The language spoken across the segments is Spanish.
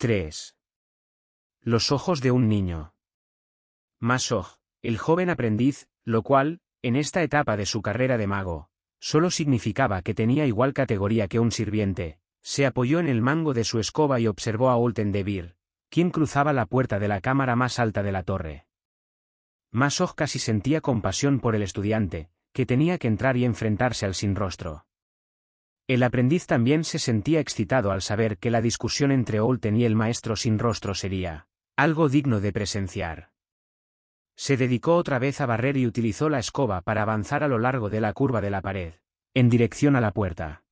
3. Los ojos de un niño. Ma-Soj, el joven aprendiz, lo cual, en esta etapa de su carrera de mago, solo significaba que tenía igual categoría que un sirviente, se apoyó en el mango de su escoba y observó a Olten de Vir, quien cruzaba la puerta de la cámara más alta de la torre. Ma-Soj casi sentía compasión por el estudiante, que tenía que entrar y enfrentarse al sin rostro. El aprendiz también se sentía excitado al saber que la discusión entre Olten y el maestro sin rostro sería algo digno de presenciar. Se dedicó otra vez a barrer y utilizó la escoba para avanzar a lo largo de la curva de la pared, en dirección a la puerta.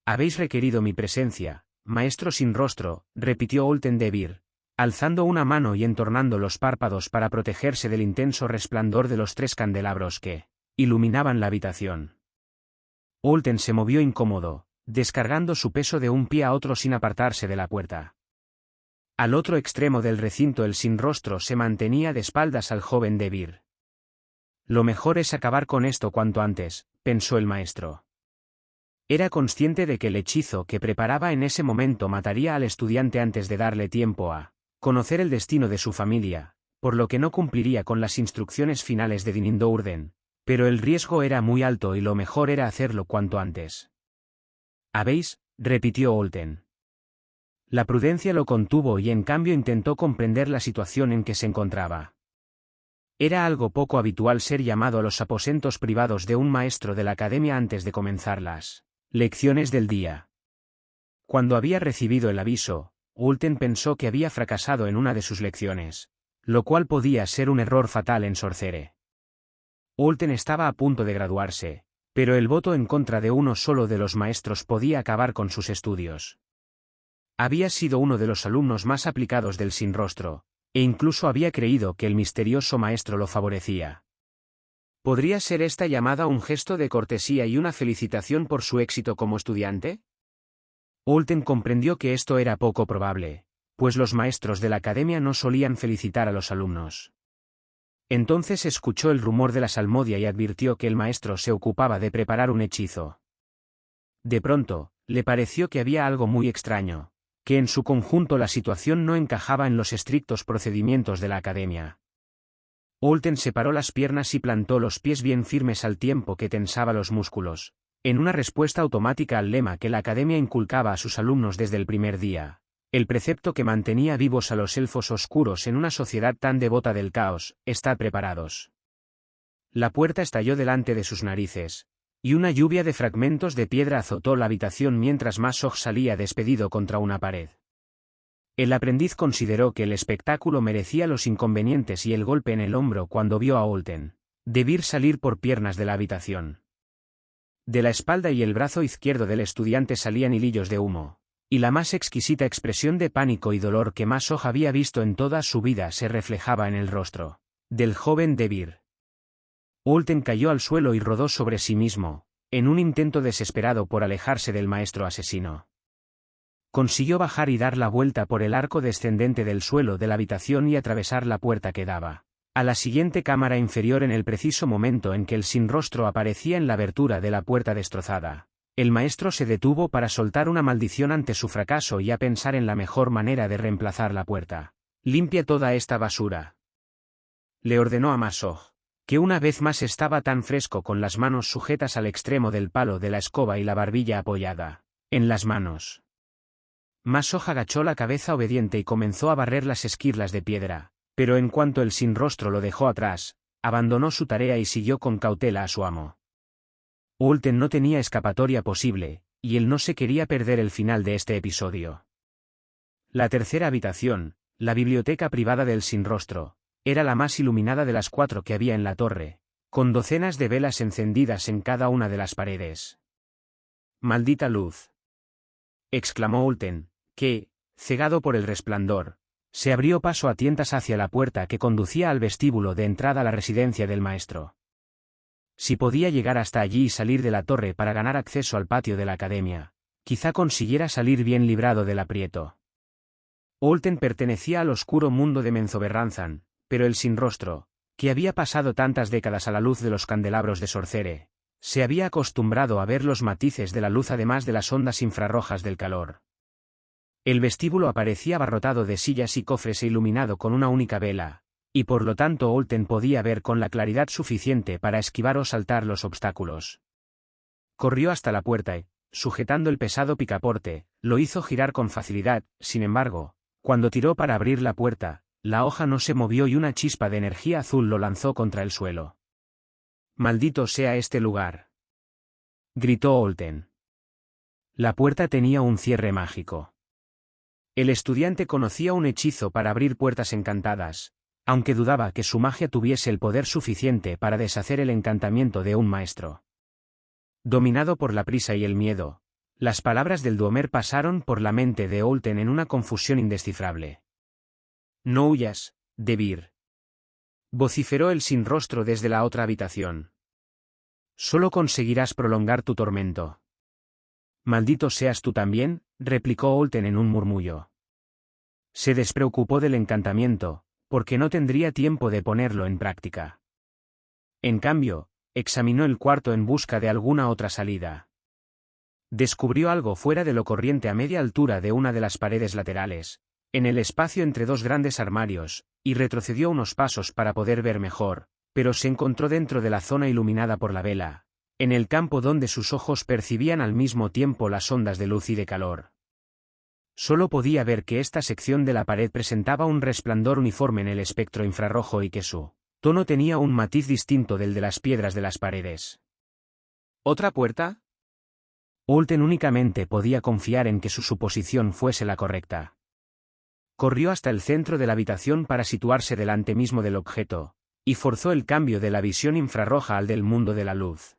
«Habéis requerido mi presencia, maestro sin rostro», repitió Olten de Vir, alzando una mano y entornando los párpados para protegerse del intenso resplandor de los 3 candelabros que iluminaban la habitación. Olten se movió incómodo, descargando su peso de un pie a otro sin apartarse de la puerta. Al otro extremo del recinto el sin rostro se mantenía de espaldas al joven de Vir. «Lo mejor es acabar con esto cuanto antes», pensó el maestro. Era consciente de que el hechizo que preparaba en ese momento mataría al estudiante antes de darle tiempo a conocer el destino de su familia, por lo que no cumpliría con las instrucciones finales de Dinindourden, pero el riesgo era muy alto y lo mejor era hacerlo cuanto antes. «¿Habéis?», repitió Olten. La prudencia lo contuvo y en cambio intentó comprender la situación en que se encontraba. Era algo poco habitual ser llamado a los aposentos privados de un maestro de la academia antes de comenzar las lecciones del día. Cuando había recibido el aviso, Olten pensó que había fracasado en una de sus lecciones, lo cual podía ser un error fatal en Sorcere. Olten estaba a punto de graduarse, pero el voto en contra de uno solo de los maestros podía acabar con sus estudios. Había sido uno de los alumnos más aplicados del sin rostro, e incluso había creído que el misterioso maestro lo favorecía. ¿Podría ser esta llamada un gesto de cortesía y una felicitación por su éxito como estudiante? Olten comprendió que esto era poco probable, pues los maestros de la academia no solían felicitar a los alumnos. Entonces escuchó el rumor de la salmodia y advirtió que el maestro se ocupaba de preparar un hechizo. De pronto, le pareció que había algo muy extraño, que en su conjunto la situación no encajaba en los estrictos procedimientos de la academia. Olten separó las piernas y plantó los pies bien firmes al tiempo que tensaba los músculos, en una respuesta automática al lema que la academia inculcaba a sus alumnos desde el primer día, el precepto que mantenía vivos a los elfos oscuros en una sociedad tan devota del caos: «Estad preparados». La puerta estalló delante de sus narices, y una lluvia de fragmentos de piedra azotó la habitación mientras Ma-Soj salía despedido contra una pared. El aprendiz consideró que el espectáculo merecía los inconvenientes y el golpe en el hombro cuando vio a Olten de Vir salir por piernas de la habitación. De la espalda y el brazo izquierdo del estudiante salían hilillos de humo, y la más exquisita expresión de pánico y dolor que Ma-Soj había visto en toda su vida se reflejaba en el rostro del joven de Vir. Olten cayó al suelo y rodó sobre sí mismo, en un intento desesperado por alejarse del maestro asesino. Consiguió bajar y dar la vuelta por el arco descendente del suelo de la habitación y atravesar la puerta que daba a la siguiente cámara inferior en el preciso momento en que el sin rostro aparecía en la abertura de la puerta destrozada. El maestro se detuvo para soltar una maldición ante su fracaso y a pensar en la mejor manera de reemplazar la puerta. «Limpia toda esta basura», le ordenó a Ma-Soj, que una vez más estaba tan fresco con las manos sujetas al extremo del palo de la escoba y la barbilla apoyada en las manos. Ma-Soj agachó la cabeza obediente y comenzó a barrer las esquirlas de piedra, pero en cuanto el sin rostro lo dejó atrás, abandonó su tarea y siguió con cautela a su amo. Olten no tenía escapatoria posible, y él no se quería perder el final de este episodio. La tercera habitación, la biblioteca privada del sin rostro, era la más iluminada de las 4 que había en la torre, con docenas de velas encendidas en cada una de las paredes. «¡Maldita luz!», exclamó Olten, que, cegado por el resplandor, se abrió paso a tientas hacia la puerta que conducía al vestíbulo de entrada a la residencia del maestro. Si podía llegar hasta allí y salir de la torre para ganar acceso al patio de la academia, quizá consiguiera salir bien librado del aprieto. Olten pertenecía al oscuro mundo de Menzoberranzan, pero el sin rostro, que había pasado tantas décadas a la luz de los candelabros de Sorcere, se había acostumbrado a ver los matices de la luz además de las ondas infrarrojas del calor. El vestíbulo aparecía abarrotado de sillas y cofres e iluminado con una única vela, y por lo tanto Olten podía ver con la claridad suficiente para esquivar o saltar los obstáculos. Corrió hasta la puerta y, sujetando el pesado picaporte, lo hizo girar con facilidad. Sin embargo, cuando tiró para abrir la puerta, la hoja no se movió y una chispa de energía azul lo lanzó contra el suelo. «¡Maldito sea este lugar!», gritó Olten. La puerta tenía un cierre mágico. El estudiante conocía un hechizo para abrir puertas encantadas, aunque dudaba que su magia tuviese el poder suficiente para deshacer el encantamiento de un maestro. Dominado por la prisa y el miedo, las palabras del Duomer pasaron por la mente de Olten en una confusión indescifrable. «No huyas, Debir», vociferó el sin rostro desde la otra habitación. «Solo conseguirás prolongar tu tormento». «Maldito seas tú también», replicó Olten en un murmullo. Se despreocupó del encantamiento, porque no tendría tiempo de ponerlo en práctica. En cambio, examinó el cuarto en busca de alguna otra salida. Descubrió algo fuera de lo corriente a media altura de una de las paredes laterales, en el espacio entre dos grandes armarios, y retrocedió unos pasos para poder ver mejor, pero se encontró dentro de la zona iluminada por la vela, en el campo donde sus ojos percibían al mismo tiempo las ondas de luz y de calor. Solo podía ver que esta sección de la pared presentaba un resplandor uniforme en el espectro infrarrojo y que su tono tenía un matiz distinto del de las piedras de las paredes. ¿Otra puerta? Olten únicamente podía confiar en que su suposición fuese la correcta. Corrió hasta el centro de la habitación para situarse delante mismo del objeto, y forzó el cambio de la visión infrarroja al del mundo de la luz.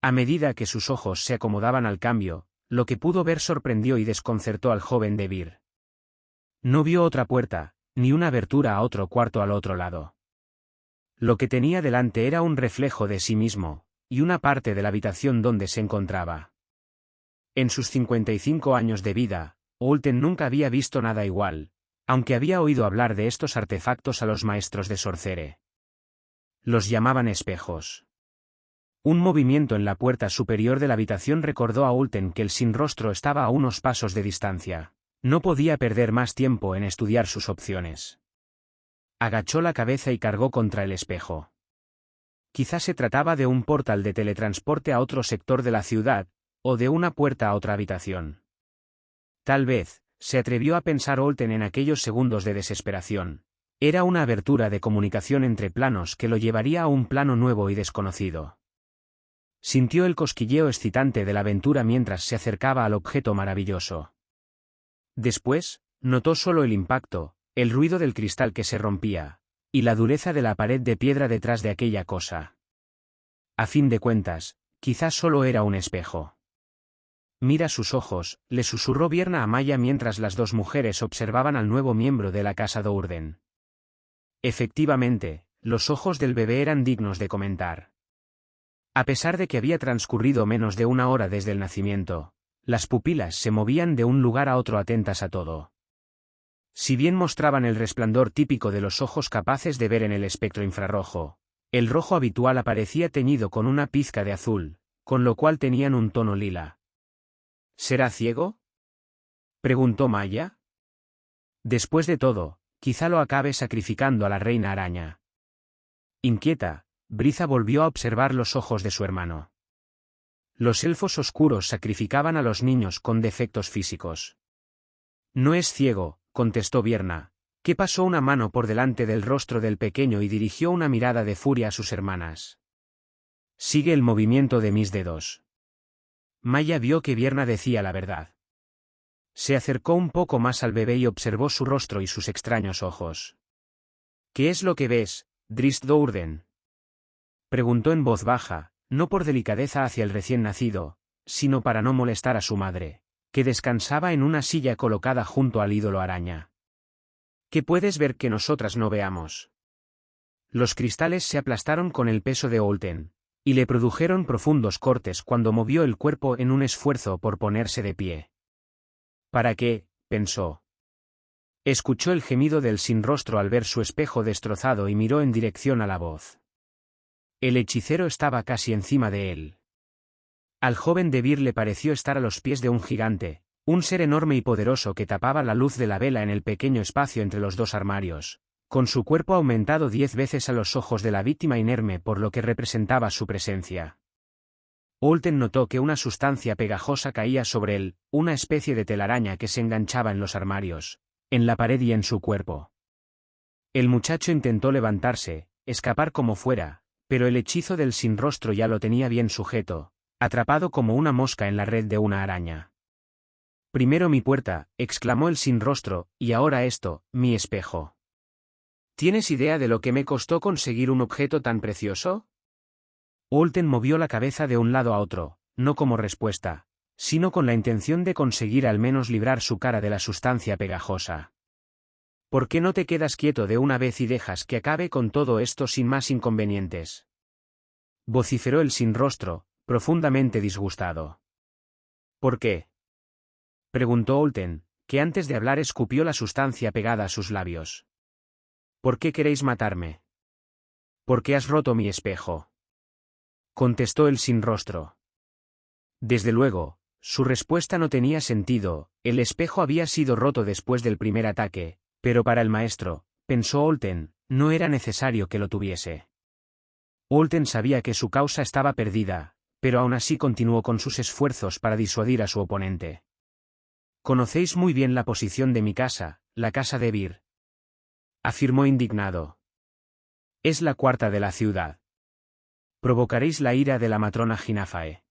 A medida que sus ojos se acomodaban al cambio, lo que pudo ver sorprendió y desconcertó al joven Debir. No vio otra puerta, ni una abertura a otro cuarto al otro lado. Lo que tenía delante era un reflejo de sí mismo, y una parte de la habitación donde se encontraba. En sus 55 años de vida, Olten nunca había visto nada igual, aunque había oído hablar de estos artefactos a los maestros de Sorcere. Los llamaban espejos. Un movimiento en la puerta superior de la habitación recordó a Olten que el sin rostro estaba a unos pasos de distancia. No podía perder más tiempo en estudiar sus opciones. Agachó la cabeza y cargó contra el espejo. Quizá se trataba de un portal de teletransporte a otro sector de la ciudad, o de una puerta a otra habitación. Tal vez, se atrevió a pensar Olten en aquellos segundos de desesperación, era una abertura de comunicación entre planos que lo llevaría a un plano nuevo y desconocido. Sintió el cosquilleo excitante de la aventura mientras se acercaba al objeto maravilloso. Después, notó solo el impacto, el ruido del cristal que se rompía, y la dureza de la pared de piedra detrás de aquella cosa. A fin de cuentas, quizás solo era un espejo. «Mira sus ojos», le susurró Vierna a Maya mientras las dos mujeres observaban al nuevo miembro de la casa Dourden. Efectivamente, los ojos del bebé eran dignos de comentar. A pesar de que había transcurrido menos de una hora desde el nacimiento, las pupilas se movían de un lugar a otro atentas a todo. Si bien mostraban el resplandor típico de los ojos capaces de ver en el espectro infrarrojo, el rojo habitual aparecía teñido con una pizca de azul, con lo cual tenían un tono lila. «¿Será ciego?», preguntó Maya. «Después de todo, quizá lo acabe sacrificando a la reina araña». Inquieta, Briza volvió a observar los ojos de su hermano. Los elfos oscuros sacrificaban a los niños con defectos físicos. «No es ciego», contestó Vierna, que pasó una mano por delante del rostro del pequeño y dirigió una mirada de furia a sus hermanas. «Sigue el movimiento de mis dedos». Maya vio que Vierna decía la verdad. Se acercó un poco más al bebé y observó su rostro y sus extraños ojos. «¿Qué es lo que ves, Drizzt Dourden?», preguntó en voz baja, no por delicadeza hacia el recién nacido, sino para no molestar a su madre, que descansaba en una silla colocada junto al ídolo araña. «¿Qué puedes ver que nosotras no veamos?». Los cristales se aplastaron con el peso de Olten, y le produjeron profundos cortes cuando movió el cuerpo en un esfuerzo por ponerse de pie. «¿Para qué?», pensó. Escuchó el gemido del sin rostro al ver su espejo destrozado y miró en dirección a la voz. El hechicero estaba casi encima de él. Al joven Debir le pareció estar a los pies de un gigante, Un ser enorme y poderoso que tapaba la luz de la vela en el pequeño espacio entre los dos armarios, con su cuerpo aumentado 10 veces a los ojos de la víctima inerme por lo que representaba su presencia. Olten notó que una sustancia pegajosa caía sobre él, una especie de telaraña que se enganchaba en los armarios, en la pared y en su cuerpo. El muchacho intentó levantarse, escapar como fuera, pero el hechizo del sin rostro ya lo tenía bien sujeto, atrapado como una mosca en la red de una araña. Primero mi puerta, exclamó el sin rostro, y ahora esto, mi espejo. ¿Tienes idea de lo que me costó conseguir un objeto tan precioso? Olten movió la cabeza de un lado a otro, no como respuesta, sino con la intención de conseguir al menos librar su cara de la sustancia pegajosa. ¿Por qué no te quedas quieto de una vez y dejas que acabe con todo esto sin más inconvenientes? Vociferó el sin rostro, profundamente disgustado. ¿Por qué? Preguntó Olten, que antes de hablar escupió la sustancia pegada a sus labios. ¿Por qué queréis matarme? ¿Por qué has roto mi espejo? Contestó el sin rostro. Desde luego, su respuesta no tenía sentido, el espejo había sido roto después del primer ataque, pero para el maestro, pensó Olten, no era necesario que lo tuviese. Olten sabía que su causa estaba perdida, pero aún así continuó con sus esfuerzos para disuadir a su oponente. Conocéis muy bien la posición de mi casa, la casa de Vir, afirmó indignado. Es la cuarta de la ciudad. Provocaréis la ira de la matrona Ginafae.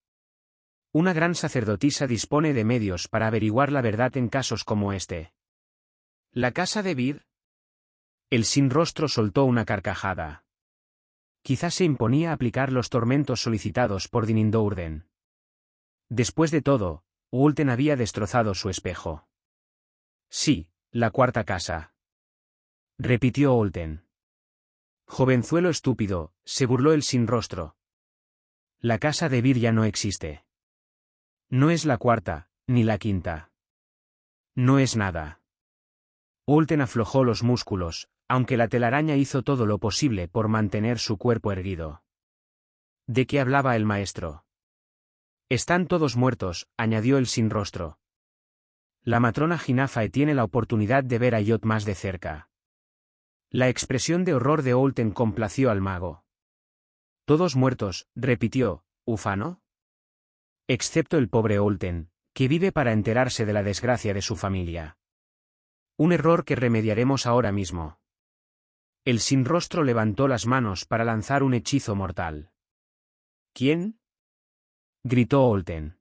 Una gran sacerdotisa dispone de medios para averiguar la verdad en casos como este. ¿La casa de Vir? El sin rostro soltó una carcajada. Quizás se imponía aplicar los tormentos solicitados por Dinindourden. Después de todo, Olten había destrozado su espejo. Sí, la cuarta casa. Repitió Olten. Jovenzuelo estúpido, se burló el sin rostro. La casa de Vir ya no existe. No es la cuarta, ni la quinta. No es nada. Olten aflojó los músculos, aunque la telaraña hizo todo lo posible por mantener su cuerpo erguido. ¿De qué hablaba el maestro? Están todos muertos, añadió el sin rostro. La matrona Ginafae tiene la oportunidad de ver a Yot más de cerca. La expresión de horror de Olten complació al mago. Todos muertos, repitió, ufano. Excepto el pobre Olten, que vive para enterarse de la desgracia de su familia. Un error que remediaremos ahora mismo. El sin rostro levantó las manos para lanzar un hechizo mortal. ¿Quién? Gritó Olten.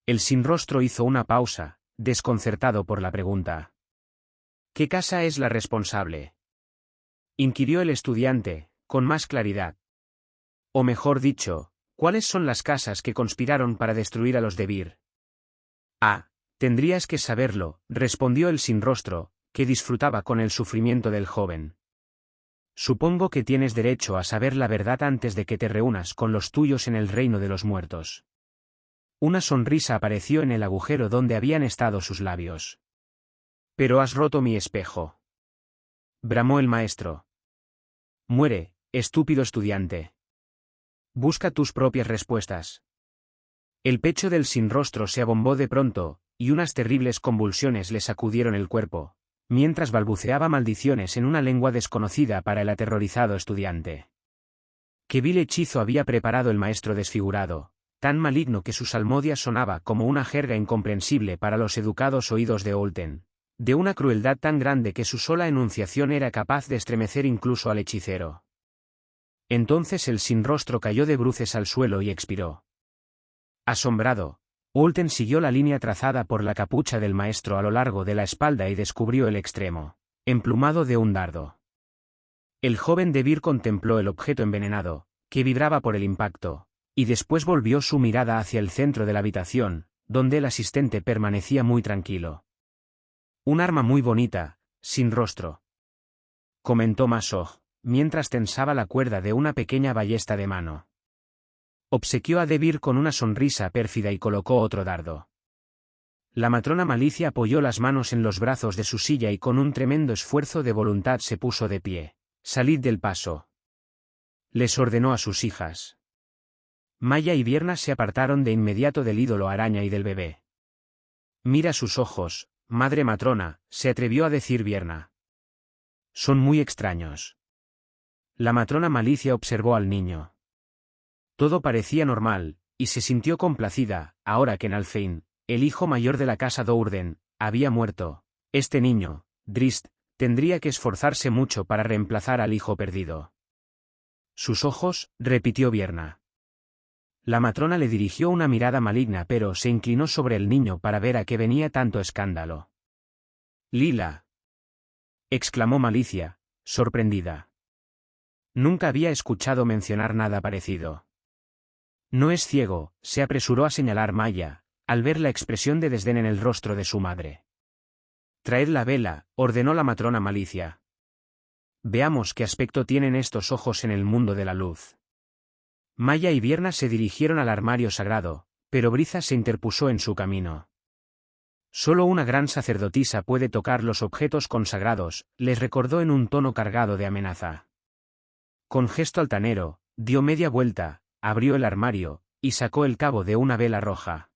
El sin rostro hizo una pausa, desconcertado por la pregunta. ¿Qué casa es la responsable? Inquirió el estudiante, con más claridad. O mejor dicho, ¿cuáles son las casas que conspiraron para destruir a los de Vir? Ah, tendrías que saberlo, respondió el sin rostro, que disfrutaba con el sufrimiento del joven. Supongo que tienes derecho a saber la verdad antes de que te reúnas con los tuyos en el reino de los muertos. Una sonrisa apareció en el agujero donde habían estado sus labios. Pero has roto mi espejo. Bramó el maestro. Muere, estúpido estudiante. Busca tus propias respuestas. El pecho del sin rostro se abombó de pronto, y unas terribles convulsiones le sacudieron el cuerpo, mientras balbuceaba maldiciones en una lengua desconocida para el aterrorizado estudiante. Qué vil hechizo había preparado el maestro desfigurado, tan maligno que su salmodia sonaba como una jerga incomprensible para los educados oídos de Olten, de una crueldad tan grande que su sola enunciación era capaz de estremecer incluso al hechicero. Entonces el sin rostro cayó de bruces al suelo y expiró. Asombrado, Olten siguió la línea trazada por la capucha del maestro a lo largo de la espalda y descubrió el extremo, emplumado de un dardo. El joven de Vir contempló el objeto envenenado, que vibraba por el impacto, y después volvió su mirada hacia el centro de la habitación, donde el asistente permanecía muy tranquilo. Un arma muy bonita, sin rostro, comentó Masoj, mientras tensaba la cuerda de una pequeña ballesta de mano. Obsequió a de Vir con una sonrisa pérfida y colocó otro dardo. La matrona Malicia apoyó las manos en los brazos de su silla y con un tremendo esfuerzo de voluntad se puso de pie. «Salid del paso», les ordenó a sus hijas. Maya y Vierna se apartaron de inmediato del ídolo araña y del bebé. Mira sus ojos, madre matrona, se atrevió a decir Vierna. Son muy extraños. La matrona Malicia observó al niño. Todo parecía normal, y se sintió complacida, ahora que Nalfein, el hijo mayor de la casa Dourden, había muerto. Este niño, Drist, tendría que esforzarse mucho para reemplazar al hijo perdido. Sus ojos, repitió Vierna. La matrona le dirigió una mirada maligna pero se inclinó sobre el niño para ver a qué venía tanto escándalo. Lila, exclamó Malicia, sorprendida. Nunca había escuchado mencionar nada parecido. No es ciego, se apresuró a señalar Maya, al ver la expresión de desdén en el rostro de su madre. Traed la vela, ordenó la matrona Malicia. Veamos qué aspecto tienen estos ojos en el mundo de la luz. Maya y Vierna se dirigieron al armario sagrado, pero Briza se interpuso en su camino. Solo una gran sacerdotisa puede tocar los objetos consagrados, les recordó en un tono cargado de amenaza. Con gesto altanero, dio media vuelta, abrió el armario, y sacó el cabo de una vela roja.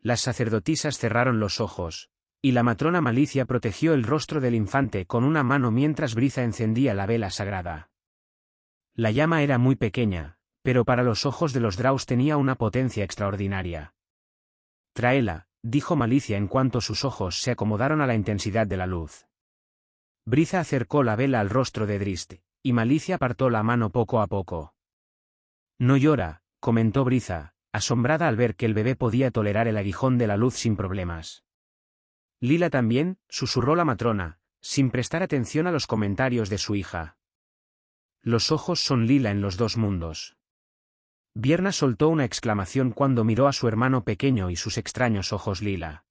Las sacerdotisas cerraron los ojos, y la matrona Malicia protegió el rostro del infante con una mano mientras Briza encendía la vela sagrada. La llama era muy pequeña, pero para los ojos de los Draus tenía una potencia extraordinaria. Tráela, dijo Malicia en cuanto sus ojos se acomodaron a la intensidad de la luz. Briza acercó la vela al rostro de Drist, y Malicia apartó la mano poco a poco. No llora, comentó Briza, asombrada al ver que el bebé podía tolerar el aguijón de la luz sin problemas. Lila también, susurró la matrona, sin prestar atención a los comentarios de su hija. Los ojos son lila en los dos mundos. Vierna soltó una exclamación cuando miró a su hermano pequeño y sus extraños ojos lila.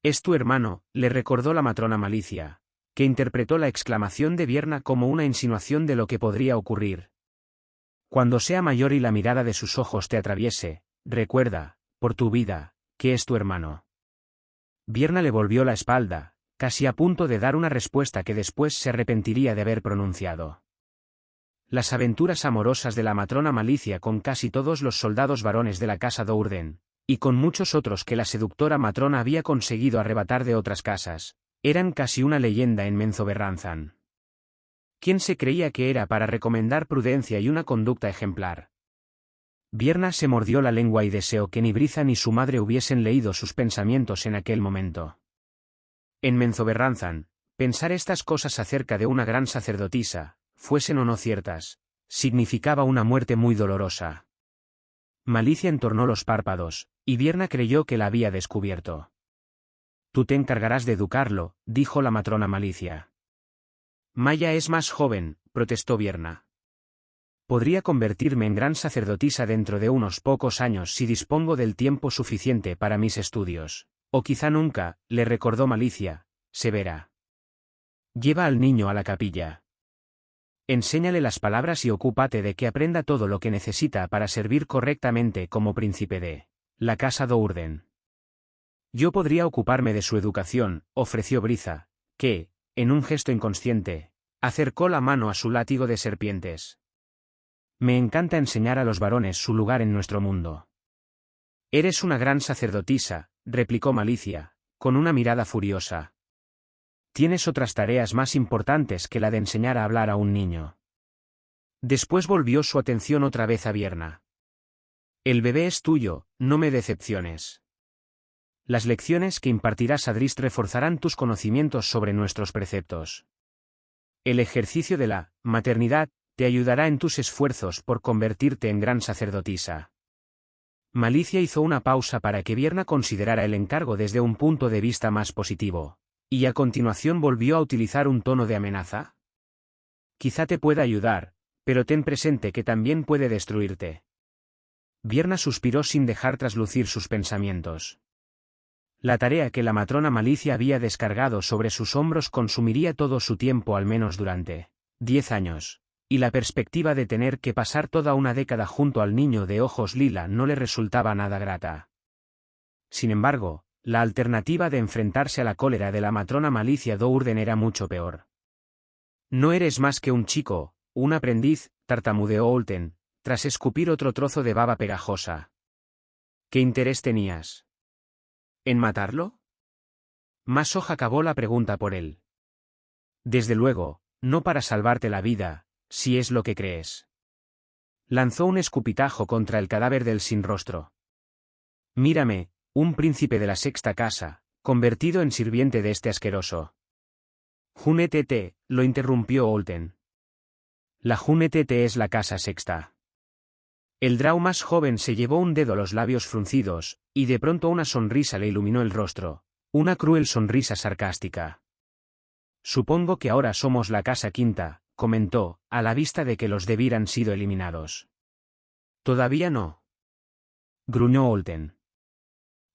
Es tu hermano, le recordó la matrona Malicia, que interpretó la exclamación de Vierna como una insinuación de lo que podría ocurrir. Cuando sea mayor y la mirada de sus ojos te atraviese, recuerda, por tu vida, que es tu hermano. Vierna le volvió la espalda, casi a punto de dar una respuesta que después se arrepentiría de haber pronunciado. Las aventuras amorosas de la matrona Malicia con casi todos los soldados varones de la casa Dourden, y con muchos otros que la seductora matrona había conseguido arrebatar de otras casas, eran casi una leyenda en Menzoberranzan. ¿Quién se creía que era para recomendar prudencia y una conducta ejemplar? Vierna se mordió la lengua y deseó que ni Briza ni su madre hubiesen leído sus pensamientos en aquel momento. En Menzoberranzan, pensar estas cosas acerca de una gran sacerdotisa, fuesen o no ciertas, significaba una muerte muy dolorosa. Malicia entornó los párpados, y Vierna creyó que la había descubierto. Tú te encargarás de educarlo, dijo la matrona Malicia. Maya es más joven, protestó Vierna. Podría convertirme en gran sacerdotisa dentro de unos pocos años si dispongo del tiempo suficiente para mis estudios. O quizá nunca, le recordó Malicia, severa. Lleva al niño a la capilla. Enséñale las palabras y ocúpate de que aprenda todo lo que necesita para servir correctamente como príncipe de la casa Dourden. Yo podría ocuparme de su educación, ofreció Briza, que, en un gesto inconsciente, acercó la mano a su látigo de serpientes. Me encanta enseñar a los varones su lugar en nuestro mundo. Eres una gran sacerdotisa, replicó Malicia, con una mirada furiosa. Tienes otras tareas más importantes que la de enseñar a hablar a un niño. Después volvió su atención otra vez a Vierna. El bebé es tuyo, no me decepciones. Las lecciones que impartirás a Drist reforzarán tus conocimientos sobre nuestros preceptos. El ejercicio de la maternidad te ayudará en tus esfuerzos por convertirte en gran sacerdotisa. Malicia hizo una pausa para que Vierna considerara el encargo desde un punto de vista más positivo, y a continuación volvió a utilizar un tono de amenaza. Quizá te pueda ayudar, pero ten presente que también puede destruirte. Vierna suspiró sin dejar traslucir sus pensamientos. La tarea que la matrona Malicia había descargado sobre sus hombros consumiría todo su tiempo al menos durante 10 años, y la perspectiva de tener que pasar toda una década junto al niño de ojos lila no le resultaba nada grata. Sin embargo, la alternativa de enfrentarse a la cólera de la matrona Malicia Dourden era mucho peor. No eres más que un chico, un aprendiz, tartamudeó Olten, tras escupir otro trozo de baba pegajosa. ¿Qué interés tenías? ¿En matarlo? Masoj acabó la pregunta por él. Desde luego, no para salvarte la vida, si es lo que crees. Lanzó un escupitajo contra el cadáver del sin rostro. Mírame, un príncipe de la sexta casa, convertido en sirviente de este asqueroso. Junetete, lo interrumpió Olten. La Junetete es la casa sexta. El Drau más joven se llevó un dedo a los labios fruncidos, y de pronto una sonrisa le iluminó el rostro, una cruel sonrisa sarcástica. Supongo que ahora somos la casa quinta, comentó, a la vista de que los de Vir han sido eliminados. Todavía no. Gruñó Olten.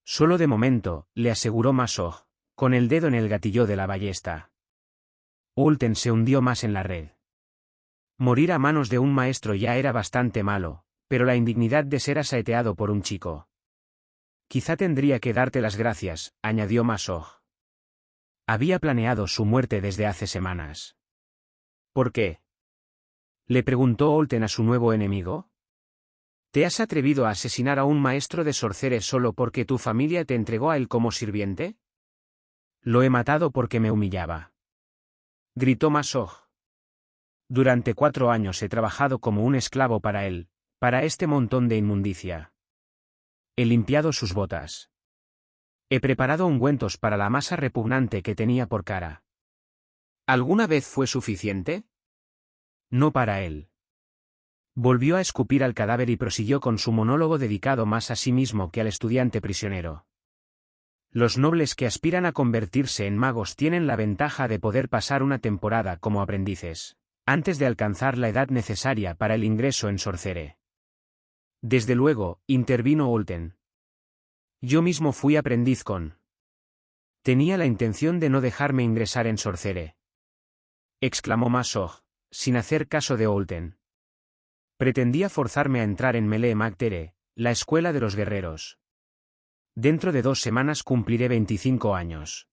Solo de momento, le aseguró Masoj, con el dedo en el gatillo de la ballesta. Olten se hundió más en la red. Morir a manos de un maestro ya era bastante malo, pero la indignidad de ser asaeteado por un chico. Quizá tendría que darte las gracias, añadió Masoj. Había planeado su muerte desde hace semanas. ¿Por qué? Le preguntó Olten a su nuevo enemigo. ¿Te has atrevido a asesinar a un maestro de sorceres solo porque tu familia te entregó a él como sirviente? Lo he matado porque me humillaba. Gritó Masoj. Durante 4 años he trabajado como un esclavo para él, para este montón de inmundicia. He limpiado sus botas. He preparado ungüentos para la masa repugnante que tenía por cara. ¿Alguna vez fue suficiente? No para él. Volvió a escupir al cadáver y prosiguió con su monólogo dedicado más a sí mismo que al estudiante prisionero. Los nobles que aspiran a convertirse en magos tienen la ventaja de poder pasar una temporada como aprendices, antes de alcanzar la edad necesaria para el ingreso en Sorcere. Desde luego, intervino Olten. Yo mismo fui aprendiz con. Tenía la intención de no dejarme ingresar en Sorcere. Exclamó Masoj, sin hacer caso de Olten. Pretendía forzarme a entrar en Melee Magtere, la escuela de los guerreros. Dentro de 2 semanas cumpliré 25 años.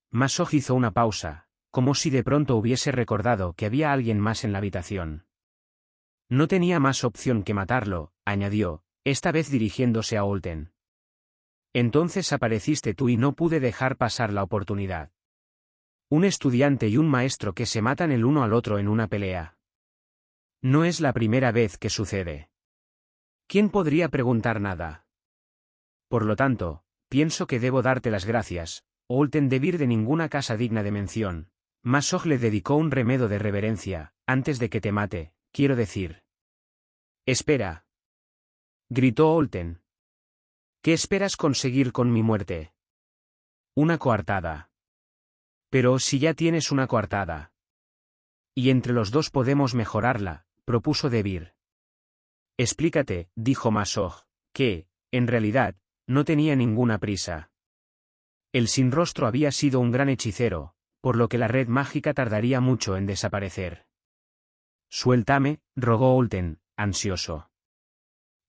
Masoj hizo una pausa, como si de pronto hubiese recordado que había alguien más en la habitación. No tenía más opción que matarlo, añadió, esta vez dirigiéndose a Olten. Entonces apareciste tú y no pude dejar pasar la oportunidad. Un estudiante y un maestro que se matan el uno al otro en una pelea. No es la primera vez que sucede. ¿Quién podría preguntar nada? Por lo tanto, pienso que debo darte las gracias, Olten de Vir de ninguna casa digna de mención. Masoj le dedicó un remedo de reverencia, antes de que te mate, quiero decir. Espera. Gritó Olten. ¿Qué esperas conseguir con mi muerte? Una coartada. Pero si ya tienes una coartada. Y entre los dos podemos mejorarla, propuso de Vir. Explícate, dijo Masoj, que, en realidad, no tenía ninguna prisa. El sin rostro había sido un gran hechicero, por lo que la red mágica tardaría mucho en desaparecer. Suéltame, rogó Olten, ansioso.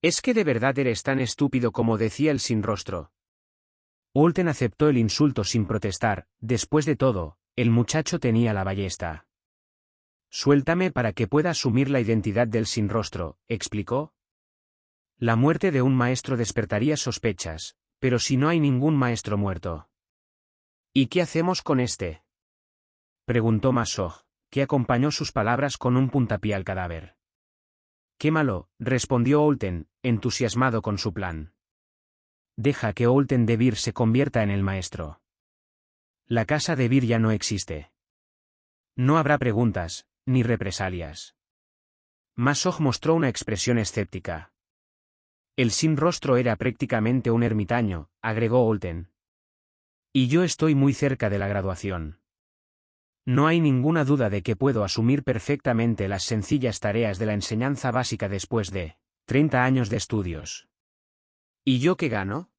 ¿Es que de verdad eres tan estúpido como decía el sin rostro? Olten aceptó el insulto sin protestar, después de todo, el muchacho tenía la ballesta. Suéltame para que pueda asumir la identidad del sin rostro, explicó. La muerte de un maestro despertaría sospechas, pero si no hay ningún maestro muerto. ¿Y qué hacemos con este? Preguntó Masoj, que acompañó sus palabras con un puntapié al cadáver. Quémalo, respondió Olten, entusiasmado con su plan. Deja que Olten de Vir se convierta en el maestro. La casa de Vir ya no existe. No habrá preguntas, ni represalias. Masoj mostró una expresión escéptica. El sin rostro era prácticamente un ermitaño, agregó Olten. Y yo estoy muy cerca de la graduación. No hay ninguna duda de que puedo asumir perfectamente las sencillas tareas de la enseñanza básica después de 30 años de estudios. ¿Y yo qué gano?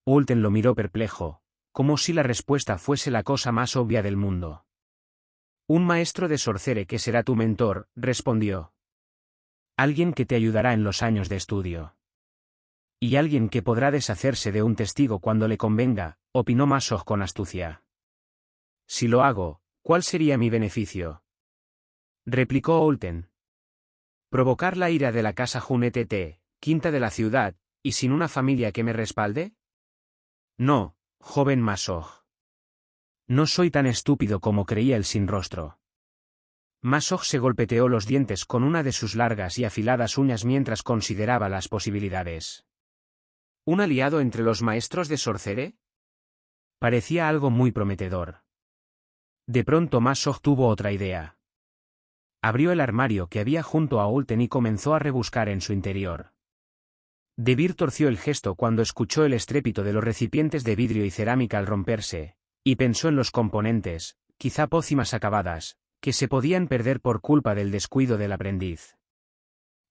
Olten lo miró perplejo, como si la respuesta fuese la cosa más obvia del mundo. Un maestro de Sorcere que será tu mentor, respondió. Alguien que te ayudará en los años de estudio. Y alguien que podrá deshacerse de un testigo cuando le convenga, opinó Masoj con astucia. Si lo hago, ¿cuál sería mi beneficio? Replicó Olten. ¿Provocar la ira de la casa Junetete, quinta de la ciudad, y sin una familia que me respalde? No, joven Masoj. No soy tan estúpido como creía el sin rostro. Masoj se golpeteó los dientes con una de sus largas y afiladas uñas mientras consideraba las posibilidades. ¿Un aliado entre los maestros de Sorcere? Parecía algo muy prometedor. De pronto Masoj tuvo otra idea. Abrió el armario que había junto a Olten y comenzó a rebuscar en su interior. Debir torció el gesto cuando escuchó el estrépito de los recipientes de vidrio y cerámica al romperse, y pensó en los componentes, quizá pócimas acabadas, que se podían perder por culpa del descuido del aprendiz.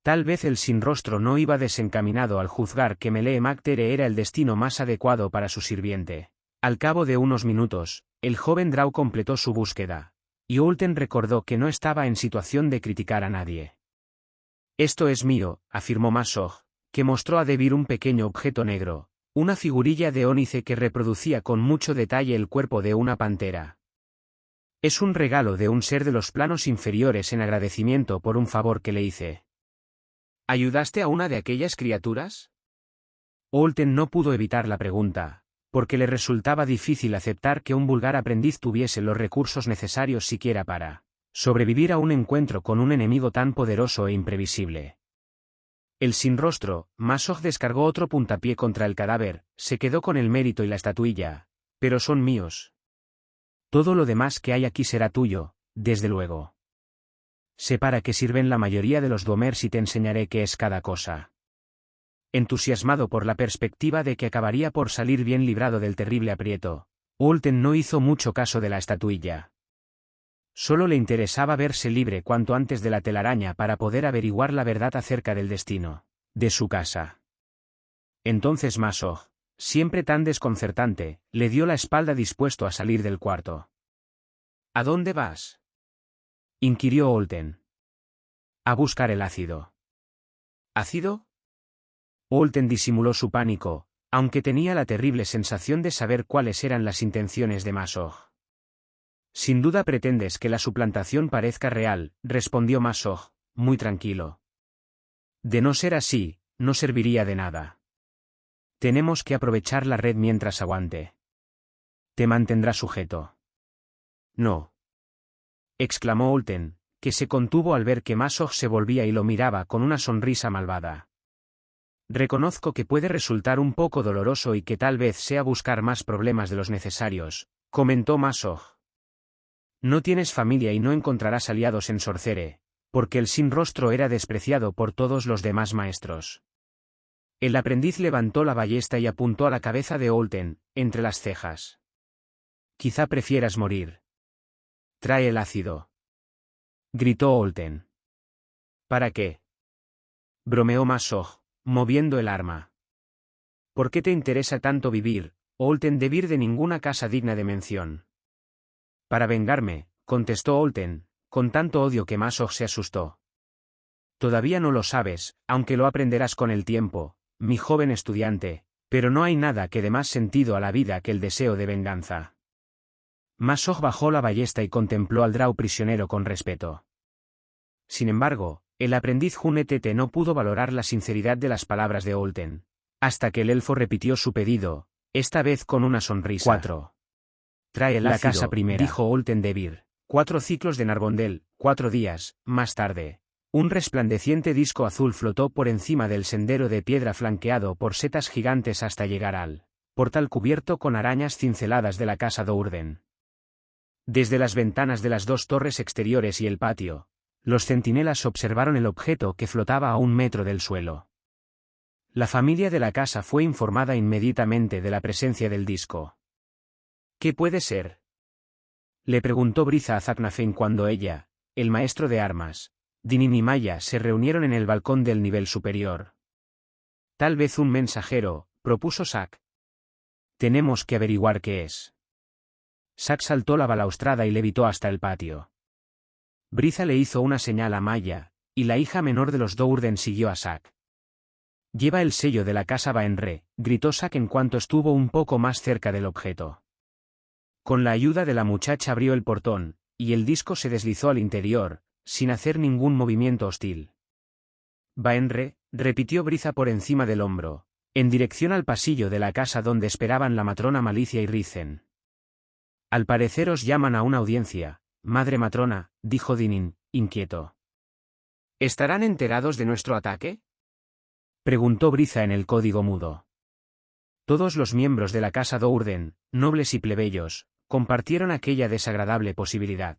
Tal vez el sin rostro no iba desencaminado al juzgar que Melee Mactere era el destino más adecuado para su sirviente. Al cabo de unos minutos, el joven Drau completó su búsqueda, y Olten recordó que no estaba en situación de criticar a nadie. Esto es mío, afirmó Masoj, que mostró a Debir un pequeño objeto negro, una figurilla de ónice que reproducía con mucho detalle el cuerpo de una pantera. Es un regalo de un ser de los planos inferiores en agradecimiento por un favor que le hice. ¿Ayudaste a una de aquellas criaturas? Olten no pudo evitar la pregunta, porque le resultaba difícil aceptar que un vulgar aprendiz tuviese los recursos necesarios siquiera para sobrevivir a un encuentro con un enemigo tan poderoso e imprevisible. El sin rostro, Masoj descargó otro puntapié contra el cadáver, se quedó con el mérito y la estatuilla, pero son míos. Todo lo demás que hay aquí será tuyo, desde luego. Sé para qué sirven la mayoría de los Dwomers y te enseñaré qué es cada cosa. Entusiasmado por la perspectiva de que acabaría por salir bien librado del terrible aprieto, Olten no hizo mucho caso de la estatuilla. Solo le interesaba verse libre cuanto antes de la telaraña para poder averiguar la verdad acerca del destino de su casa. Entonces Masoj, siempre tan desconcertante, le dio la espalda dispuesto a salir del cuarto. ¿A dónde vas?, inquirió Olten. A buscar el ácido. ¿Ácido? Olten disimuló su pánico, aunque tenía la terrible sensación de saber cuáles eran las intenciones de Masoj. Sin duda pretendes que la suplantación parezca real, respondió Masoj, muy tranquilo. De no ser así, no serviría de nada. Tenemos que aprovechar la red mientras aguante. Te mantendrá sujeto. No, exclamó Olten, que se contuvo al ver que Masoj se volvía y lo miraba con una sonrisa malvada. Reconozco que puede resultar un poco doloroso y que tal vez sea buscar más problemas de los necesarios, comentó Masoj. No tienes familia y no encontrarás aliados en Sorcere, porque el sin rostro era despreciado por todos los demás maestros. El aprendiz levantó la ballesta y apuntó a la cabeza de Olten, entre las cejas. Quizá prefieras morir. Trae el ácido, gritó Olten. ¿Para qué?, bromeó Masoj, moviendo el arma. ¿Por qué te interesa tanto vivir, Olten Debir de ninguna casa digna de mención? Para vengarme, contestó Olten, con tanto odio que Masoj se asustó. Todavía no lo sabes, aunque lo aprenderás con el tiempo, mi joven estudiante, pero no hay nada que dé más sentido a la vida que el deseo de venganza. Masoj bajó la ballesta y contempló al Drau prisionero con respeto. Sin embargo, el aprendiz Hunetete no pudo valorar la sinceridad de las palabras de Olten, hasta que el elfo repitió su pedido, esta vez con una sonrisa. 4. Trae el ácido, la casa primera, dijo Olten Debir. 4 ciclos de Narbondel, 4 días, más tarde. Un resplandeciente disco azul flotó por encima del sendero de piedra flanqueado por setas gigantes hasta llegar al portal cubierto con arañas cinceladas de la casa Dourden. Desde las ventanas de las 2 torres exteriores y el patio, los centinelas observaron el objeto que flotaba a 1 metro del suelo. La familia de la casa fue informada inmediatamente de la presencia del disco. ¿Qué puede ser?, le preguntó Briza a Zaknafein cuando ella, el maestro de armas, Dinin y Maya se reunieron en el balcón del nivel superior. Tal vez un mensajero, propuso Zack. Tenemos que averiguar qué es. Zack saltó la balaustrada y levitó hasta el patio. Briza le hizo una señal a Maya, y la hija menor de los Dourden siguió a Zack. Lleva el sello de la casa Baenre, gritó Zack en cuanto estuvo un poco más cerca del objeto. Con la ayuda de la muchacha abrió el portón, y el disco se deslizó al interior, sin hacer ningún movimiento hostil. Baenre, repitió Briza por encima del hombro, en dirección al pasillo de la casa donde esperaban la matrona Malicia y Ricen. Al parecer os llaman a una audiencia, madre matrona, dijo Dinin, inquieto. ¿Estarán enterados de nuestro ataque? Preguntó Briza en el código mudo. Todos los miembros de la casa Dourden, nobles y plebeyos, compartieron aquella desagradable posibilidad.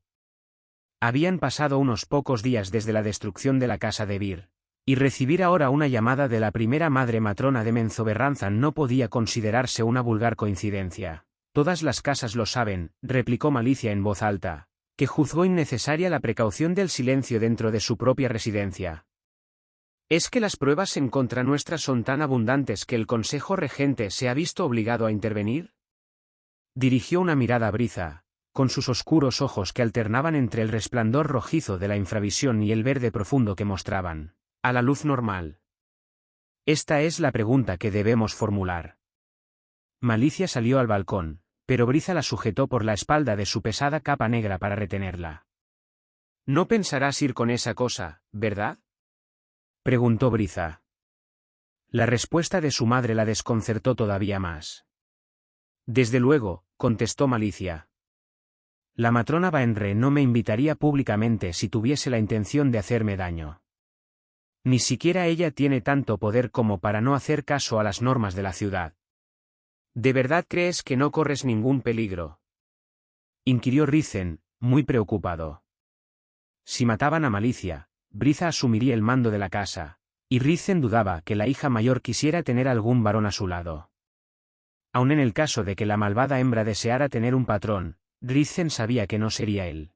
Habían pasado unos pocos días desde la destrucción de la casa de Bir, y recibir ahora una llamada de la primera madre matrona de Menzoberranzan no podía considerarse una vulgar coincidencia. Todas las casas lo saben, replicó Malicia en voz alta, que juzgó innecesaria la precaución del silencio dentro de su propia residencia. ¿Es que las pruebas en contra nuestra son tan abundantes que el Consejo Regente se ha visto obligado a intervenir? Dirigió una mirada a Briza, con sus oscuros ojos que alternaban entre el resplandor rojizo de la infravisión y el verde profundo que mostraban, a la luz normal. Esta es la pregunta que debemos formular. Malicia salió al balcón, pero Briza la sujetó por la espalda de su pesada capa negra para retenerla. No pensarás ir con esa cosa, ¿verdad? Preguntó Briza. La respuesta de su madre la desconcertó todavía más. Desde luego, contestó Malicia. La matrona Baenre no me invitaría públicamente si tuviese la intención de hacerme daño. Ni siquiera ella tiene tanto poder como para no hacer caso a las normas de la ciudad. ¿De verdad crees que no corres ningún peligro?, inquirió Ricen, muy preocupado. Si mataban a Malicia, Briza asumiría el mando de la casa, y Ricen dudaba que la hija mayor quisiera tener algún varón a su lado. Aun en el caso de que la malvada hembra deseara tener un patrón, Ricen sabía que no sería él.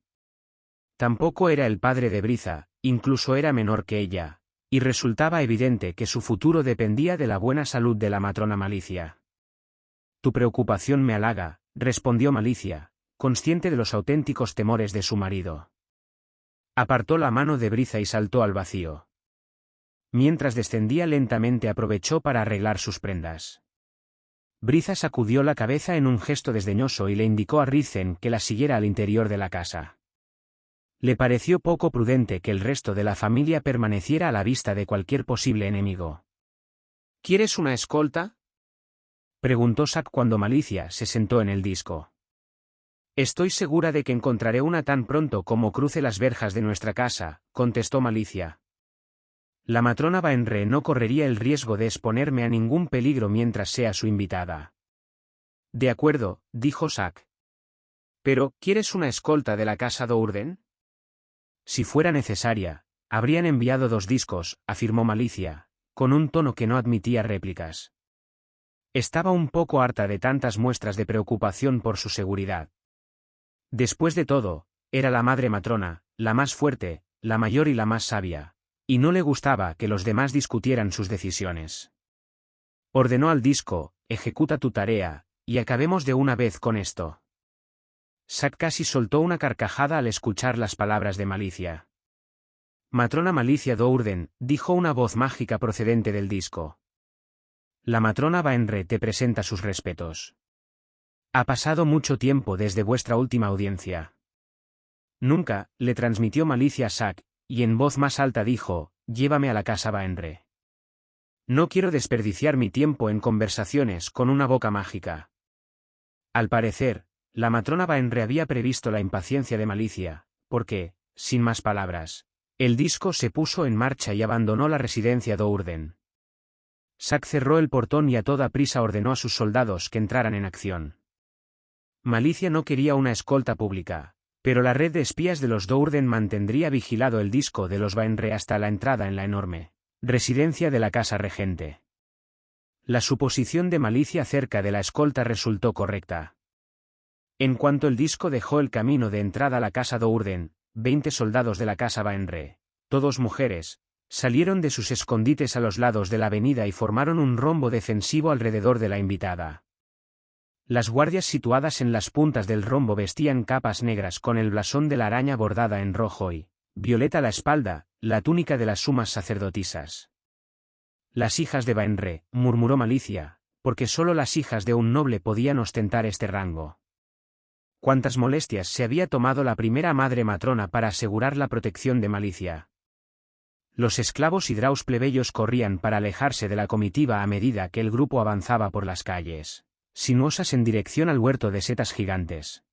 Tampoco era el padre de Briza, incluso era menor que ella, y resultaba evidente que su futuro dependía de la buena salud de la matrona Malicia. Tu preocupación me halaga, respondió Malicia, consciente de los auténticos temores de su marido. Apartó la mano de Briza y saltó al vacío. Mientras descendía lentamente aprovechó para arreglar sus prendas. Briza sacudió la cabeza en un gesto desdeñoso y le indicó a Ricen que la siguiera al interior de la casa. Le pareció poco prudente que el resto de la familia permaneciera a la vista de cualquier posible enemigo. ¿Quieres una escolta?, preguntó Zack cuando Malicia se sentó en el disco. Estoy segura de que encontraré una tan pronto como cruce las verjas de nuestra casa, contestó Malicia. La matrona Baenre no correría el riesgo de exponerme a ningún peligro mientras sea su invitada. De acuerdo, dijo Zack. Pero, ¿quieres una escolta de la casa Dourden? Si fuera necesaria, habrían enviado 2 discos, afirmó Malicia, con un tono que no admitía réplicas. Estaba un poco harta de tantas muestras de preocupación por su seguridad. Después de todo, era la madre matrona, la más fuerte, la mayor y la más sabia, y no le gustaba que los demás discutieran sus decisiones. Ordenó al disco, ejecuta tu tarea, y acabemos de una vez con esto. Zack casi soltó una carcajada al escuchar las palabras de Malicia. Matrona Malicia Dourden, dijo una voz mágica procedente del disco. La matrona Baenre te presenta sus respetos. Ha pasado mucho tiempo desde vuestra última audiencia. Nunca, le transmitió Malicia a Zack, y en voz más alta dijo, llévame a la casa Baenre. No quiero desperdiciar mi tiempo en conversaciones con una boca mágica. Al parecer, la matrona Baenre había previsto la impaciencia de Malicia, porque, sin más palabras, el disco se puso en marcha y abandonó la residencia Dourden. Zack cerró el portón y a toda prisa ordenó a sus soldados que entraran en acción. Malicia no quería una escolta pública, pero la red de espías de los Dourden mantendría vigilado el disco de los Baenre hasta la entrada en la enorme residencia de la casa regente. La suposición de Malicia acerca de la escolta resultó correcta. En cuanto el disco dejó el camino de entrada a la casa Dourden, 20 soldados de la casa Baenre, todos mujeres, salieron de sus escondites a los lados de la avenida y formaron un rombo defensivo alrededor de la invitada. Las guardias situadas en las puntas del rombo vestían capas negras con el blasón de la araña bordada en rojo y violeta a la espalda, la túnica de las sumas sacerdotisas. Las hijas de Baenre, murmuró Malicia, porque solo las hijas de un noble podían ostentar este rango. Cuántas molestias se había tomado la primera madre matrona para asegurar la protección de Malicia. Los esclavos y draus plebeyos corrían para alejarse de la comitiva a medida que el grupo avanzaba por las calles sinuosas en dirección al huerto de setas gigantes.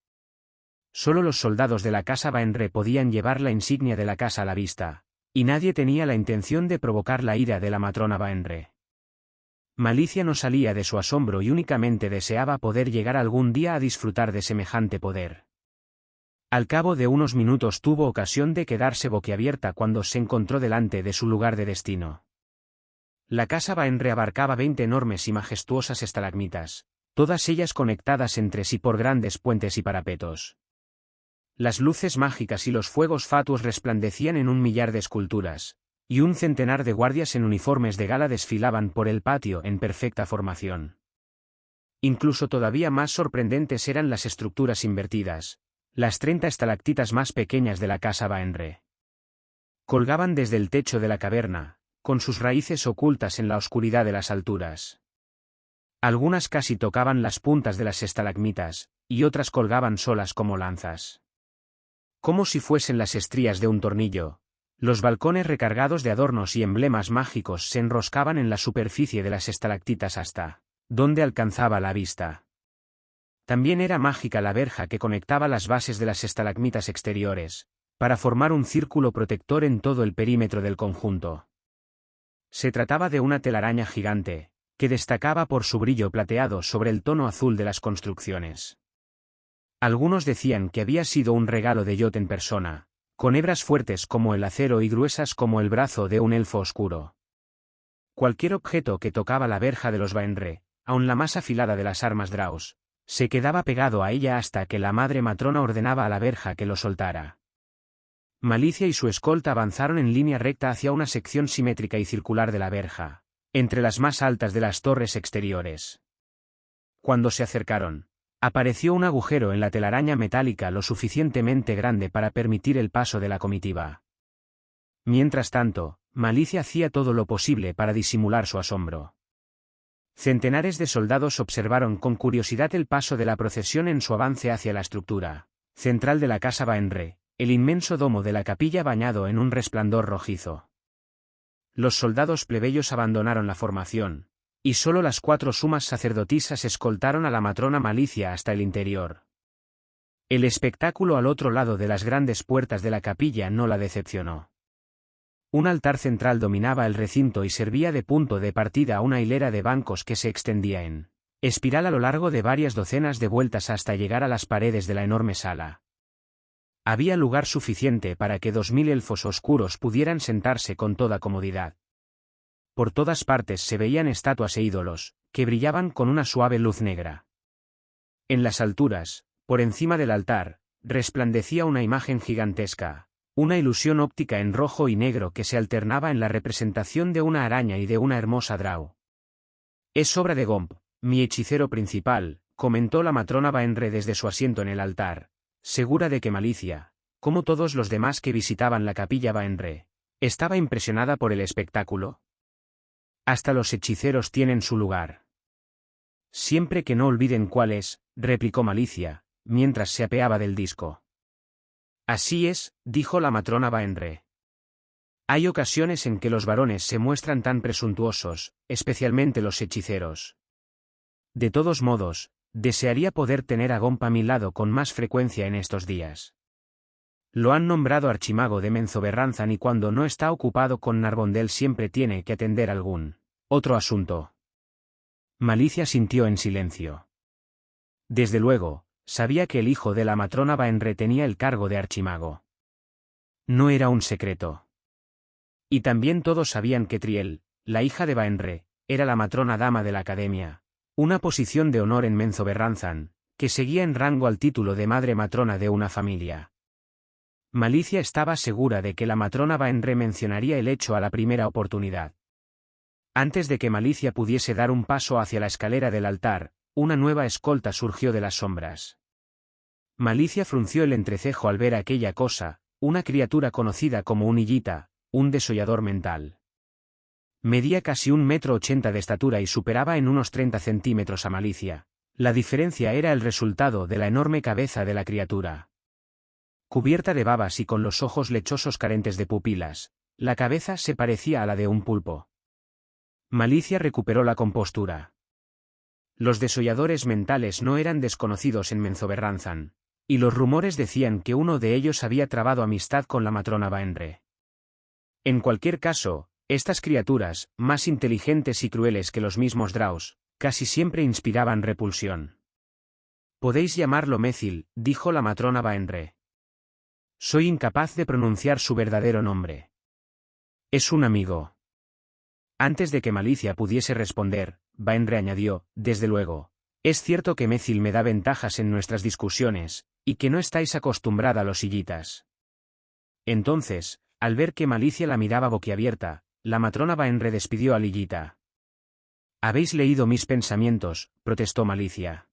Solo los soldados de la casa Baenre podían llevar la insignia de la casa a la vista, y nadie tenía la intención de provocar la ira de la matrona Baenre. Malicia no salía de su asombro y únicamente deseaba poder llegar algún día a disfrutar de semejante poder. Al cabo de unos minutos tuvo ocasión de quedarse boquiabierta cuando se encontró delante de su lugar de destino. La casa Baenre abarcaba 20 enormes y majestuosas estalagmitas, todas ellas conectadas entre sí por grandes puentes y parapetos. Las luces mágicas y los fuegos fatuos resplandecían en 1.000.000 de esculturas, y un centenar de guardias en uniformes de gala desfilaban por el patio en perfecta formación. Incluso todavía más sorprendentes eran las estructuras invertidas, las 30 estalactitas más pequeñas de la casa Baenre. Colgaban desde el techo de la caverna, con sus raíces ocultas en la oscuridad de las alturas. Algunas casi tocaban las puntas de las estalagmitas, y otras colgaban solas como lanzas. Como si fuesen las estrías de un tornillo, los balcones recargados de adornos y emblemas mágicos se enroscaban en la superficie de las estalactitas hasta donde alcanzaba la vista. También era mágica la verja que conectaba las bases de las estalagmitas exteriores, para formar un círculo protector en todo el perímetro del conjunto. Se trataba de una telaraña gigante, que destacaba por su brillo plateado sobre el tono azul de las construcciones. Algunos decían que había sido un regalo de Yot en persona, con hebras fuertes como el acero y gruesas como el brazo de un elfo oscuro. Cualquier objeto que tocaba la verja de los Baenre, aun la más afilada de las armas Draus, se quedaba pegado a ella hasta que la madre matrona ordenaba a la verja que lo soltara. Malicia y su escolta avanzaron en línea recta hacia una sección simétrica y circular de la verja, entre las más altas de las torres exteriores. Cuando se acercaron, apareció un agujero en la telaraña metálica lo suficientemente grande para permitir el paso de la comitiva. Mientras tanto, Malicia hacía todo lo posible para disimular su asombro. Centenares de soldados observaron con curiosidad el paso de la procesión en su avance hacia la estructura central de la casa Baenre, el inmenso domo de la capilla bañado en un resplandor rojizo. Los soldados plebeyos abandonaron la formación, y solo las 4 sumas sacerdotisas escoltaron a la matrona Malicia hasta el interior. El espectáculo al otro lado de las grandes puertas de la capilla no la decepcionó. Un altar central dominaba el recinto y servía de punto de partida a una hilera de bancos que se extendía en espiral a lo largo de varias docenas de vueltas hasta llegar a las paredes de la enorme sala. Había lugar suficiente para que 2000 elfos oscuros pudieran sentarse con toda comodidad. Por todas partes se veían estatuas e ídolos, que brillaban con una suave luz negra. En las alturas, por encima del altar, resplandecía una imagen gigantesca, una ilusión óptica en rojo y negro que se alternaba en la representación de una araña y de una hermosa Drau. «Es obra de Gomp, mi hechicero principal», comentó la matrona Baenre desde su asiento en el altar, segura de que Malicia, como todos los demás que visitaban la capilla Baenre, estaba impresionada por el espectáculo. «Hasta los hechiceros tienen su lugar». «Siempre que no olviden cuál es», replicó Malicia, mientras se apeaba del disco. «Así es», dijo la matrona Baenre. «Hay ocasiones en que los varones se muestran tan presuntuosos, especialmente los hechiceros. De todos modos, desearía poder tener a Gomp a mi lado con más frecuencia en estos días. Lo han nombrado archimago de Menzoberranzan y cuando no está ocupado con Narbondel siempre tiene que atender algún otro asunto». Malicia sintió en silencio. Desde luego, sabía que el hijo de la matrona Baenre tenía el cargo de archimago. No era un secreto. Y también todos sabían que Triel, la hija de Baenre, era la matrona dama de la academia, una posición de honor en Menzoberranzan, que seguía en rango al título de madre matrona de una familia. Malicia estaba segura de que la matrona Baenre mencionaría el hecho a la primera oportunidad. Antes de que Malicia pudiese dar un paso hacia la escalera del altar, una nueva escolta surgió de las sombras. Malicia frunció el entrecejo al ver aquella cosa, una criatura conocida como un Illita, un desollador mental. Medía casi 1,80 m de estatura y superaba en unos 30 centímetros a Malicia. La diferencia era el resultado de la enorme cabeza de la criatura. Cubierta de babas y con los ojos lechosos carentes de pupilas, La cabeza se parecía a la de un pulpo. Malicia recuperó la compostura. Los desolladores mentales no eran desconocidos en Menzoberranzan, y los rumores decían que uno de ellos había trabado amistad con la matrona Baenre. En cualquier caso, estas criaturas, más inteligentes y crueles que los mismos Draus, casi siempre inspiraban repulsión. Podéis llamarlo Methil, dijo la matrona Baenre. Soy incapaz de pronunciar su verdadero nombre. Es un amigo. Antes de que Malicia pudiese responder, Baenre añadió, desde luego, es cierto que Methil me da ventajas en nuestras discusiones, y que no estáis acostumbrada a los sillitas. Entonces, al ver que Malicia la miraba boquiabierta, la matrona Baenre despidió a Lillita. Habéis leído mis pensamientos, protestó Malicia.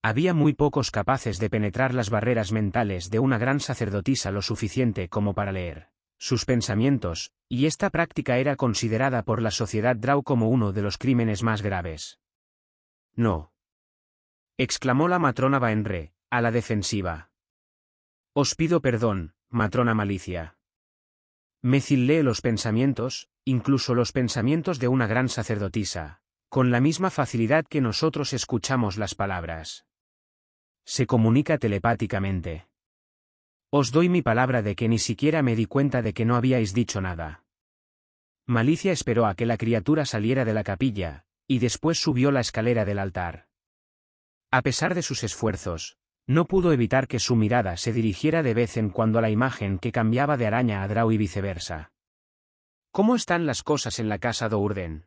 Había muy pocos capaces de penetrar las barreras mentales de una gran sacerdotisa lo suficiente como para leer sus pensamientos, y esta práctica era considerada por la sociedad Drau como uno de los crímenes más graves. No. Exclamó la matrona Baenre, a la defensiva. Os pido perdón, matrona Malicia. Methil lee los pensamientos, incluso los pensamientos de una gran sacerdotisa, con la misma facilidad que nosotros escuchamos las palabras. Se comunica telepáticamente. Os doy mi palabra de que ni siquiera me di cuenta de que no habíais dicho nada. Malicia esperó a que la criatura saliera de la capilla, y después subió la escalera del altar. A pesar de sus esfuerzos, no pudo evitar que su mirada se dirigiera de vez en cuando a la imagen que cambiaba de araña a Drau y viceversa. ¿Cómo están las cosas en la casa Dourden?,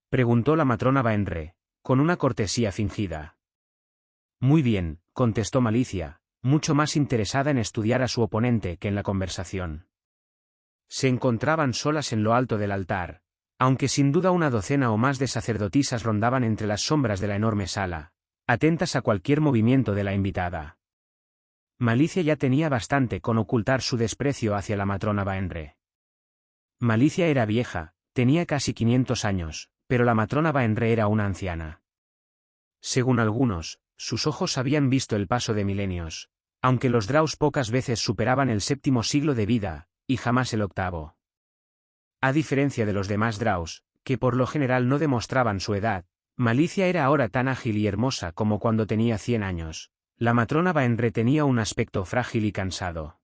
preguntó la matrona Baenre, con una cortesía fingida. Muy bien, contestó Malicia, mucho más interesada en estudiar a su oponente que en la conversación. Se encontraban solas en lo alto del altar, aunque sin duda una docena o más de sacerdotisas rondaban entre las sombras de la enorme sala, atentas a cualquier movimiento de la invitada. Malicia ya tenía bastante con ocultar su desprecio hacia la matrona Baenre. Malicia era vieja, tenía casi 500 años, pero la matrona Baenre era una anciana. Según algunos, sus ojos habían visto el paso de milenios, aunque los Draus pocas veces superaban el 7º siglo de vida, y jamás el 8º. A diferencia de los demás Draus, que por lo general no demostraban su edad, Malicia era ahora tan ágil y hermosa como cuando tenía 100 años. La matrona Baenre tenía un aspecto frágil y cansado.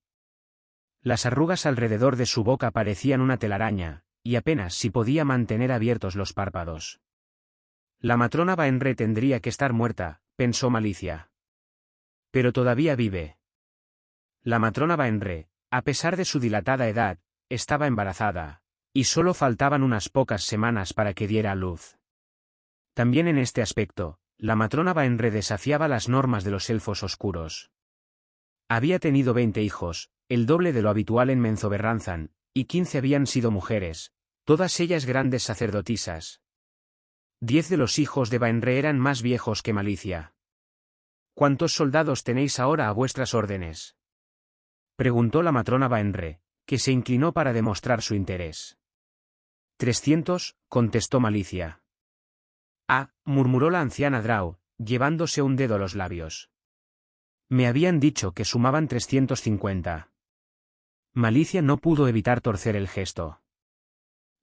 Las arrugas alrededor de su boca parecían una telaraña, y apenas si podía mantener abiertos los párpados. La matrona Baenre tendría que estar muerta, pensó Malicia. Pero todavía vive. La matrona Baenre, a pesar de su dilatada edad, estaba embarazada, y solo faltaban unas pocas semanas para que diera a luz. También en este aspecto, la matrona Baenre desafiaba las normas de los elfos oscuros. Había tenido 20 hijos, el doble de lo habitual en Menzoberranzan, y 15 habían sido mujeres, todas ellas grandes sacerdotisas. 10 de los hijos de Baenre eran más viejos que Malicia. ¿Cuántos soldados tenéis ahora a vuestras órdenes?, preguntó la matrona Baenre, que se inclinó para demostrar su interés. 300, contestó Malicia. Ah, murmuró la anciana Drau, llevándose un dedo a los labios. Me habían dicho que sumaban 350. Malicia no pudo evitar torcer el gesto.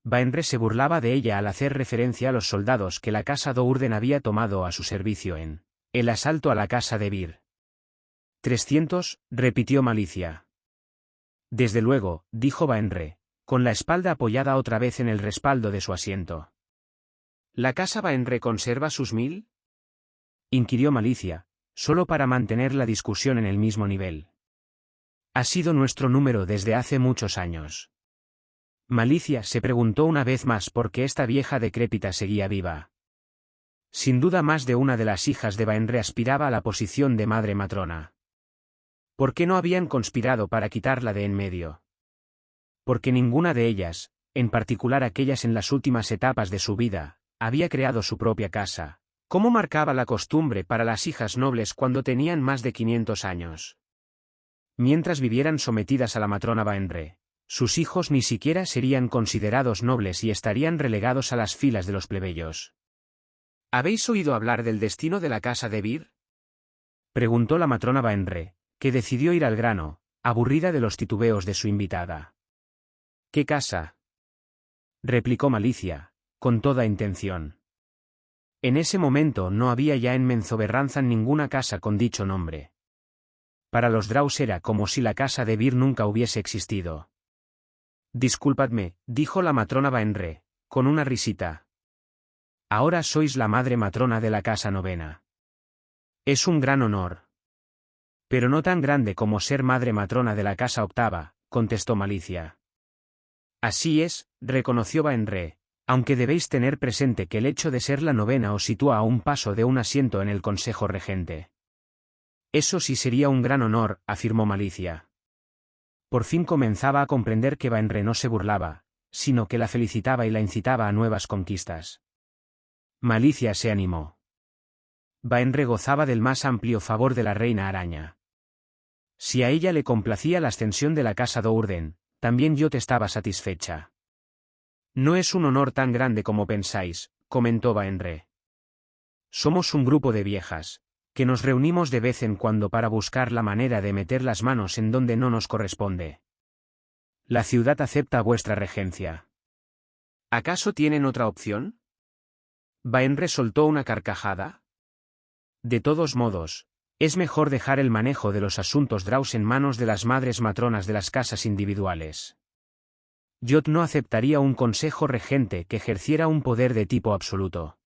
Baenre se burlaba de ella al hacer referencia a los soldados que la casa Dourden había tomado a su servicio en el asalto a la casa de Vir. 300, repitió Malicia. Desde luego, dijo Baenre, con la espalda apoyada otra vez en el respaldo de su asiento. ¿La casa Baenre conserva sus 1000? Inquirió Malicia, solo para mantener la discusión en el mismo nivel. Ha sido nuestro número desde hace muchos años. Malicia se preguntó una vez más por qué esta vieja decrépita seguía viva. Sin duda más de una de las hijas de Baenre aspiraba a la posición de madre matrona. ¿Por qué no habían conspirado para quitarla de en medio? Porque ninguna de ellas, en particular aquellas en las últimas etapas de su vida, había creado su propia casa, como marcaba la costumbre para las hijas nobles cuando tenían más de 500 años. Mientras vivieran sometidas a la matrona Baenre, sus hijos ni siquiera serían considerados nobles y estarían relegados a las filas de los plebeyos. ¿Habéis oído hablar del destino de la casa de Vir?, preguntó la matrona Baenre, que decidió ir al grano, aburrida de los titubeos de su invitada. ¿Qué casa?, replicó Malicia, con toda intención. En ese momento no había ya en Menzoberranzan ninguna casa con dicho nombre. Para los Draus era como si la casa de Vir nunca hubiese existido. Disculpadme, dijo la matrona Baenre, con una risita. Ahora sois la madre matrona de la casa novena. Es un gran honor. Pero no tan grande como ser madre matrona de la casa octava, contestó Malicia. Así es, reconoció Baenre, aunque debéis tener presente que el hecho de ser la novena os sitúa a un paso de un asiento en el Consejo Regente. Eso sí sería un gran honor, afirmó Malicia. Por fin comenzaba a comprender que Baenre no se burlaba, sino que la felicitaba y la incitaba a nuevas conquistas. Malicia se animó. Baenre gozaba del más amplio favor de la reina araña. Si a ella le complacía la ascensión de la casa Dourden, también yo te estaba satisfecha. No es un honor tan grande como pensáis, comentó Baenre. Somos un grupo de viejas, que nos reunimos de vez en cuando para buscar la manera de meter las manos en donde no nos corresponde. La ciudad acepta vuestra regencia. ¿Acaso tienen otra opción? Baenre soltó una carcajada. De todos modos, es mejor dejar el manejo de los asuntos Draus en manos de las madres matronas de las casas individuales. Yo no aceptaría un consejo regente que ejerciera un poder de tipo absoluto.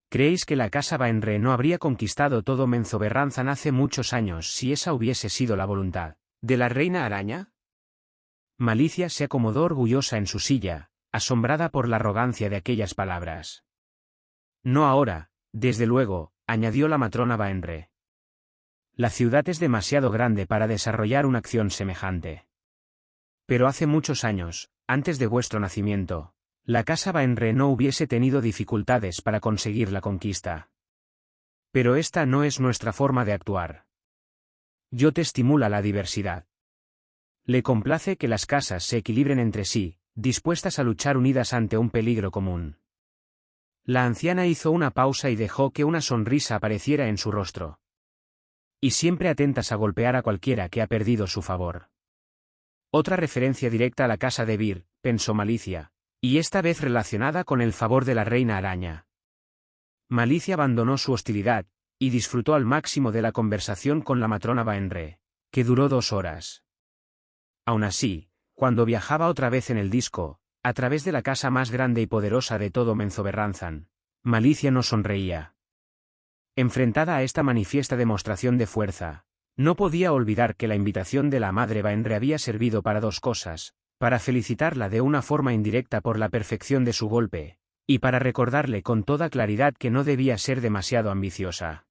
¿Creéis que la casa Baenre no habría conquistado todo Menzoberranzan hace muchos años si esa hubiese sido la voluntad de la reina araña? Malicia se acomodó orgullosa en su silla, asombrada por la arrogancia de aquellas palabras. No ahora, desde luego, añadió la matrona Baenre. La ciudad es demasiado grande para desarrollar una acción semejante. Pero hace muchos años, antes de vuestro nacimiento, la casa Baenre no hubiese tenido dificultades para conseguir la conquista. Pero esta no es nuestra forma de actuar. Yo te estimula la diversidad. Le complace que las casas se equilibren entre sí, dispuestas a luchar unidas ante un peligro común. La anciana hizo una pausa y dejó que una sonrisa apareciera en su rostro. Y siempre atentas a golpear a cualquiera que ha perdido su favor. Otra referencia directa a la casa de Vir, pensó Malicia, y esta vez relacionada con el favor de la reina araña. Malicia abandonó su hostilidad, y disfrutó al máximo de la conversación con la matrona Baenre, que duró 2 horas. Aun así, cuando viajaba otra vez en el disco, a través de la casa más grande y poderosa de todo Menzoberranzan, Malicia no sonreía. Enfrentada a esta manifiesta demostración de fuerza, no podía olvidar que la invitación de la madre Baenre había servido para 2 cosas, para felicitarla de una forma indirecta por la perfección de su golpe, y para recordarle con toda claridad que no debía ser demasiado ambiciosa.